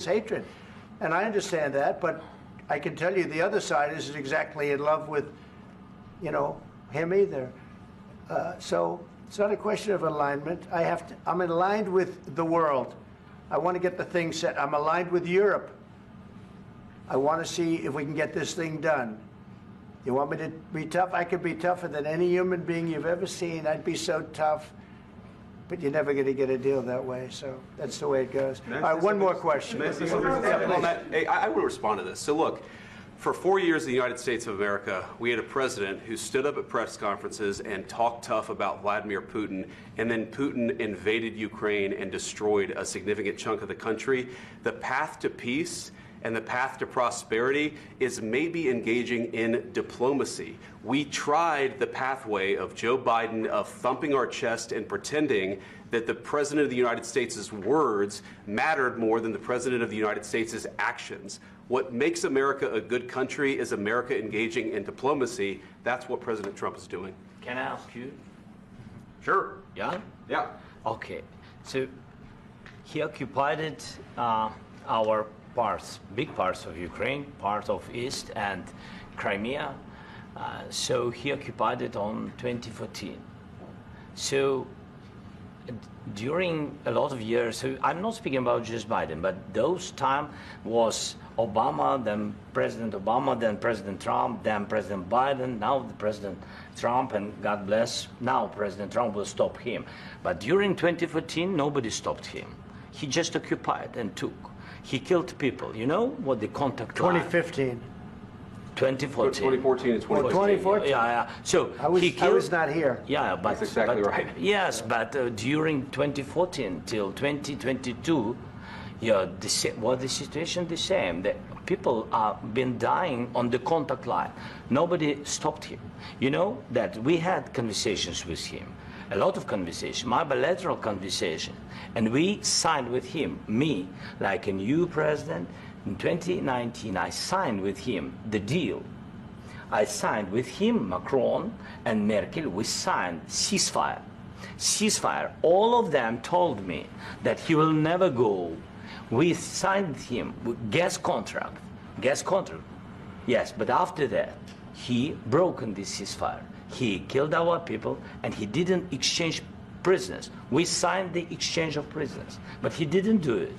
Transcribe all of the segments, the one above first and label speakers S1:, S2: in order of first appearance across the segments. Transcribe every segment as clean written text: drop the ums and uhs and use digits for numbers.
S1: hatred. And I understand that, but I can tell you the other side isn't exactly in love with, you know, him either. So it's not a question of alignment. I'm aligned with the world. I want to get the thing set. I'm aligned with Europe. I want to see if we can get this thing done. You want me to be tough? I could be tougher than any human being you've ever seen. I'd be so tough. But you're never going to get a deal that way, so that's the way it goes. All right, one more question.
S2: I want to respond to this. So look, for 4 years in the United States of America, we had a president who stood up at press conferences and talked tough about Vladimir Putin, and then Putin invaded Ukraine and destroyed a significant chunk of the country. The path to peace and the path to prosperity is maybe engaging in diplomacy. We tried the pathway of Joe Biden of thumping our chest and pretending that the President of the United States' words mattered more than the President of the United States' actions. What makes America a good country is America engaging in diplomacy. That's what President Trump is doing.
S3: Can I ask you?
S2: Sure.
S3: Yeah?
S2: Yeah.
S3: Okay. So he occupied our parts, big parts of Ukraine, part of East and Crimea. So he occupied it on 2014. So during a lot of years, so I'm not speaking about just Biden, but those time was Obama, then President Obama, then President Trump, then President Biden, now the President Trump, and God bless, now President Trump will stop him. But during 2014, nobody stopped him. He just occupied and took. He killed people. You know what the contact line?
S1: 2015.
S3: 2014.
S2: 2014 and 2014.
S1: 2014?
S3: Yeah. So
S1: I was not here.
S3: Yeah, but
S2: that's exactly right.
S3: Yes, but during 2014 till 2022, yeah, the situation the same. The people have been dying on the contact line. Nobody stopped him. You know that we had conversations with him. A lot of conversation, my bilateral conversation, and we signed with him, me, like a new president. In 2019, I signed with him the deal. I signed with him, Macron and Merkel, we signed ceasefire. Ceasefire, all of them told me that he will never go. We signed with him with gas contract, yes, but after that, he broken this ceasefire. He killed our people, and he didn't exchange prisoners. We signed the exchange of prisoners, but he didn't do it.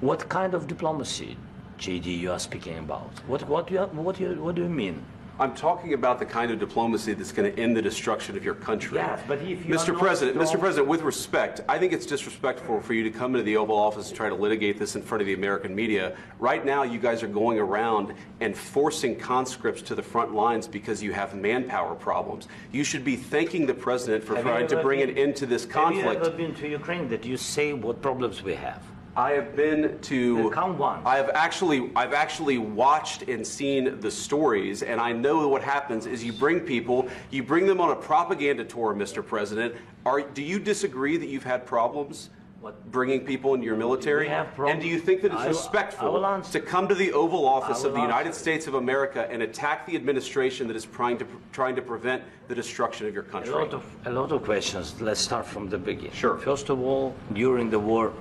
S3: What kind of diplomacy, JD, you are speaking about? What do you mean?
S2: I'm talking about the kind of diplomacy that's going to end the destruction of your country.
S3: Yes, but if you
S2: Mr. President, with respect, I think it's disrespectful for you to come into the Oval Office and try to litigate this in front of the American media. Right now, you guys are going around and forcing conscripts to the front lines because you have manpower problems. You should be thanking the President for trying to bring an end to this conflict.
S3: Have you ever been to Ukraine that you say what problems we have?
S2: I have been to.
S3: Count one.
S2: I've actually watched and seen the stories, and I know what happens is you bring them on a propaganda tour, Mr. President. Do you disagree that you've had problems bringing people into your military? And do you think that it's respectful to come to the Oval Office of the United States of America and attack the administration that is trying to prevent the destruction of your country?
S3: A lot of questions. Let's start from the beginning.
S2: Sure.
S3: First of all, during the war,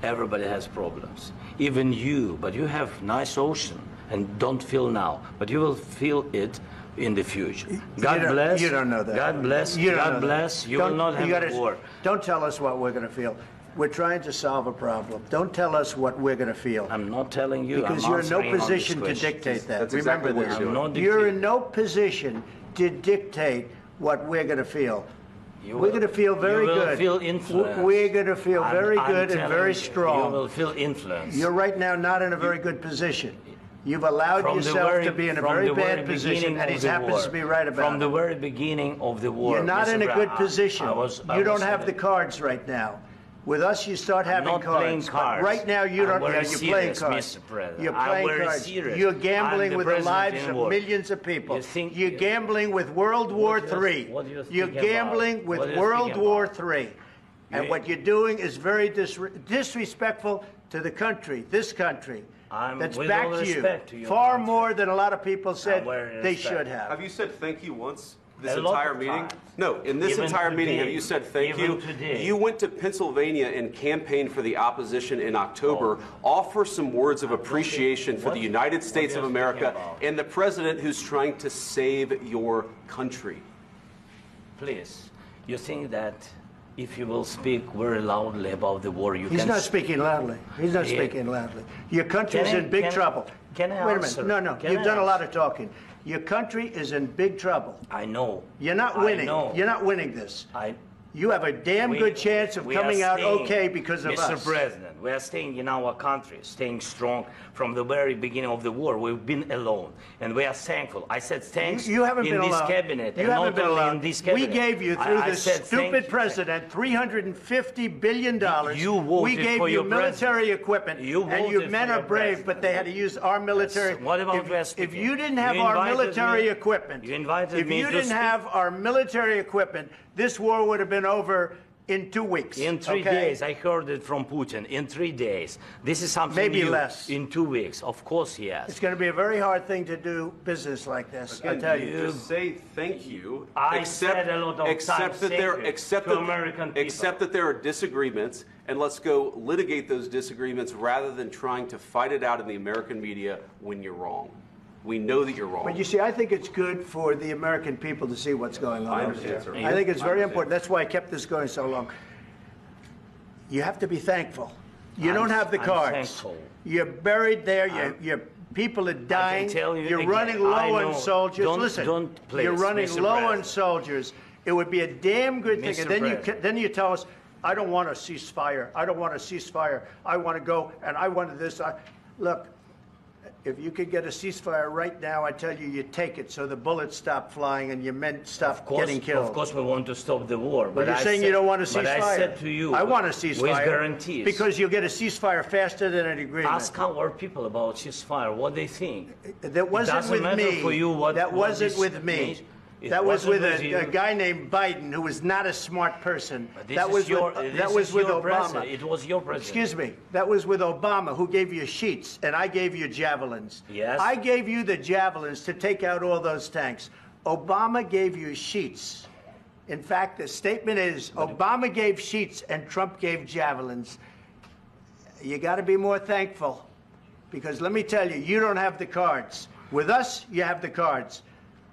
S3: everybody has problems, even you, but you have nice ocean and don't feel now, but you will feel it in the future. God bless.
S1: You don't know that.
S3: God bless. God bless. You will not have a war.
S1: Don't tell us what we're going to feel. We're trying to solve a problem. Don't tell us what we're going to feel.
S3: I'm not telling you.
S1: Because you're in no position to dictate that.
S2: That's
S1: Remember
S2: exactly what
S1: this. You're in no position to dictate what we're going to feel. We're going to feel very good.
S3: You will feel influence.
S1: We're going to feel very good and very strong.
S3: You will feel influence.
S1: You're right now not in a very good position. You've allowed yourself to be in a very bad position, and he happens to be right about it.
S3: From the very beginning of the war.
S1: You're not in a good position. You don't have the cards right now. With us, you start having cards. But right now, you don't. You're playing cards. You're playing cards. You're gambling with the lives of millions of people. You're gambling with World War III. You're gambling with World War III. And what you're doing is very disrespectful to the country, this country, that's back to you. Far more than a lot of people said they should have.
S2: Have you said thank you once? this
S3: A lot
S2: entire
S3: of
S2: meeting?
S3: times.
S2: No, in this
S3: Even
S2: entire meeting,
S3: today.
S2: have you said thank
S3: Even
S2: you?
S3: today.
S2: You went to Pennsylvania and campaigned for the opposition in October. Offer some words of appreciation for the United States of
S3: you're
S2: America
S3: speaking about?
S2: and the president who's trying to save your country.
S3: Please, you think that if you will speak very loudly about the war, you
S1: He's
S3: can...
S1: not speaking loudly. He's not
S3: Yeah.
S1: speaking loudly. Your country's in big trouble.
S3: Can I
S1: Wait a
S3: answer?
S1: minute. No,
S3: Can
S1: you've
S3: I
S1: done a lot
S3: answer?
S1: of talking. Your country is in big trouble.
S3: I know.
S1: You're not
S3: I
S1: winning.
S3: know.
S1: You're not winning this.
S3: I,
S1: You have a damn
S3: we-
S1: good chance of
S3: we are
S1: coming out
S3: staying,
S1: okay because of
S3: Mr.
S1: us.
S3: President, we are staying in our country, staying strong from the very beginning of the war. We've been alone, and we are thankful. I said thanks
S1: You haven't
S3: in
S1: been
S3: this
S1: alone.
S3: cabinet,
S1: You
S3: and
S1: haven't
S3: not
S1: been
S3: only
S1: alone.
S3: in this
S1: We
S3: cabinet.
S1: gave you, through
S3: I
S1: this
S3: said thank
S1: stupid
S3: you.
S1: president, $350 billion.
S3: You voted
S1: we gave
S3: for
S1: you
S3: your
S1: military
S3: president.
S1: equipment,
S3: You
S1: and you
S3: voted
S1: men
S3: for
S1: are
S3: your
S1: brave,
S3: president.
S1: but they had to use our military.
S3: Yes. What about
S1: if,
S3: West
S1: if
S3: Virginia?
S1: you didn't have
S3: You
S1: our
S3: invited
S1: military
S3: me-
S1: equipment,
S3: you invited
S1: if
S3: me
S1: you
S3: to
S1: didn't
S3: speak.
S1: have our military equipment, this war would have been over in 2 weeks.
S3: In 3
S1: okay?
S3: days, I heard it from Putin. In 3 days, this is something
S1: Maybe
S3: new.
S1: less.
S3: In 2 weeks, of course, yes.
S1: It's going to be a very hard thing to do business like this. I
S2: Again,
S1: tell you.
S2: just say thank you.
S3: I said a lot of
S2: except
S3: times
S2: that
S3: thank
S2: there,
S3: you
S2: except
S3: to
S2: that,
S3: American people.
S2: except that there are disagreements, and let's go litigate those disagreements rather than trying to fight it out in the American media when you're wrong. We know that you're wrong.
S1: But you see, I think it's good for the American people to see what's going on
S2: I
S1: over
S2: understand,
S1: there.
S2: sir.
S1: I think it's
S2: I
S1: very
S2: understand.
S1: important. That's why I kept this going so long. You have to be thankful. You
S3: I'm-
S1: don't have the
S3: I'm
S1: cards.
S3: thankful.
S1: You're buried there. Your people are dying.
S3: tell you
S1: You're
S3: again,
S1: running low
S3: I
S1: on
S3: know.
S1: soldiers.
S3: Don't-
S1: Listen,
S3: don't, please,
S1: you're running
S3: Mr.
S1: low on
S3: President.
S1: soldiers. It would be a damn good thing.
S3: Mr.
S1: And then
S3: President.
S1: then you tell us, I don't want a ceasefire. I don't want a ceasefire. I want to go and I want this. Look, if you could get a ceasefire right now, I tell you, you take it so the bullets stop flying and your men stop getting killed.
S3: Of course, we want to stop the war.
S1: But you're saying you don't want a ceasefire.
S3: But I said to you,
S1: I want a ceasefire.
S3: with guarantees.
S1: Because you'll get a ceasefire faster than an agreement.
S3: Ask our people about ceasefire, what they think.
S1: That wasn't
S3: doesn't
S1: with
S3: matter
S1: me.
S3: for you what-
S1: that
S3: what
S1: wasn't
S3: this
S1: with me.
S3: means. It
S1: That was
S3: wasn't
S1: with
S3: with you.
S1: a guy named Biden, who was not a smart person.
S3: But this
S1: That
S3: is
S1: was
S3: your,
S1: with,
S3: this
S1: that was
S3: is
S1: with
S3: your
S1: Obama.
S3: president. It was your president.
S1: Excuse me. That was with Obama, who gave you sheets, and I gave you javelins.
S3: Yes.
S1: I gave you the javelins to take out all those tanks. Obama gave you sheets. In fact, the statement is Obama gave sheets and Trump gave javelins. You got to be more thankful, because let me tell you, you don't have the cards. With us, you have the cards.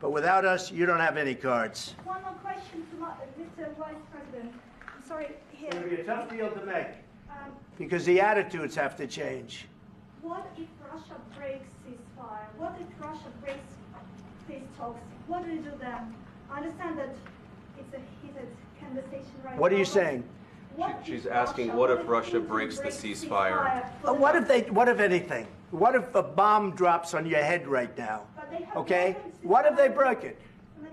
S1: But without us, you don't have any cards.
S4: One more question to Mr. Vice President. I'm sorry, here.
S1: It's going to be a tough deal to make,
S4: Um,
S1: because the attitudes have to change.
S4: what if Russia breaks ceasefire? What if Russia breaks peace talks? What do you do then? I understand that it's a heated conversation right now.
S1: What are you
S4: but
S1: saying?
S4: what if
S2: She's asking, what if Russia
S4: Putin
S2: breaks the
S4: breaks
S2: ceasefire?
S4: for the
S1: What
S4: rest-
S1: if anything? What if a bomb drops on your head right now?
S4: But they have
S1: Okay?
S4: weapons to
S1: What if they
S4: defend
S1: broke it?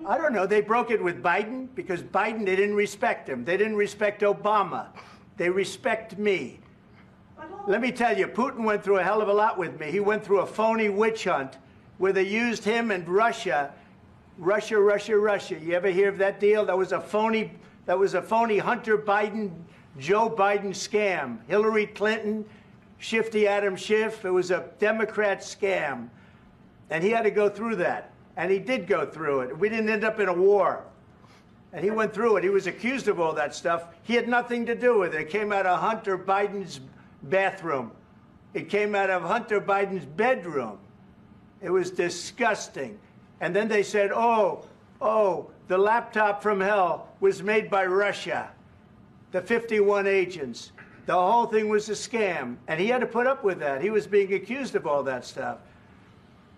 S1: I don't know. They broke it with Biden because Biden, they didn't respect him. They didn't respect Obama. They respect me.
S4: But all-
S1: Let me tell you, Putin went through a hell of a lot with me. He went through a phony witch hunt where they used him and Russia. Russia. You ever hear of that deal? That was a phony Hunter Biden, Joe Biden scam. Hillary Clinton, Shifty Adam Schiff. It was a Democrat scam. And he had to go through that. And he did go through it. We didn't end up in a war. And he went through it. He was accused of all that stuff. He had nothing to do with it. It came out of Hunter Biden's bathroom. It came out of Hunter Biden's bedroom. It was disgusting. And then they said, oh, the laptop from hell was made by Russia, the 51 agents. The whole thing was a scam. And he had to put up with that. He was being accused of all that stuff.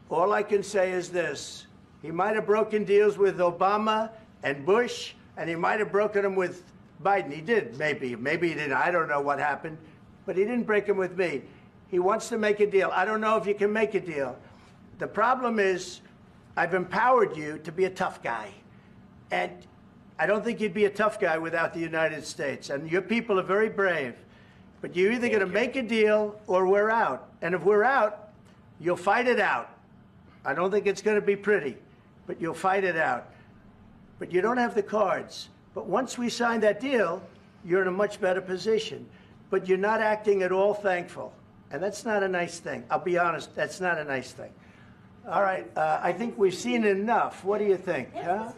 S1: All I can say is this. He might have broken deals with Obama and Bush, and he might have broken them with Biden. He did, maybe. Maybe he didn't. I don't know what happened. But he didn't break them with me. He wants to make a deal. I don't know if you can make a deal. The problem is, I've empowered you to be a tough guy. And I don't think you'd be a tough guy without the United States. And your people are very brave. But you're either going to make a deal or we're out. And if we're out, you'll fight it out. I don't think it's going to be pretty, but you'll fight it out. But you don't have the cards. But once we sign that deal, you're in a much better position. But you're not acting at all thankful. And that's not a nice thing. I'll be honest, that's not a nice thing. All right, I think we've seen enough. What do you think? Huh?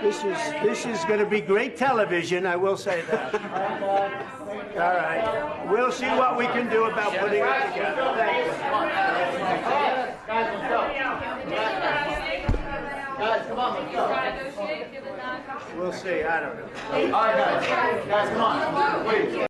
S1: This is going to be great television, I will say that. All right, we'll see what we can do about putting it together. Thank you.
S5: Guys, let's go. Guys, come on, let's go.
S1: We'll see. I don't know.
S5: All right, guys. Guys, come on. Please.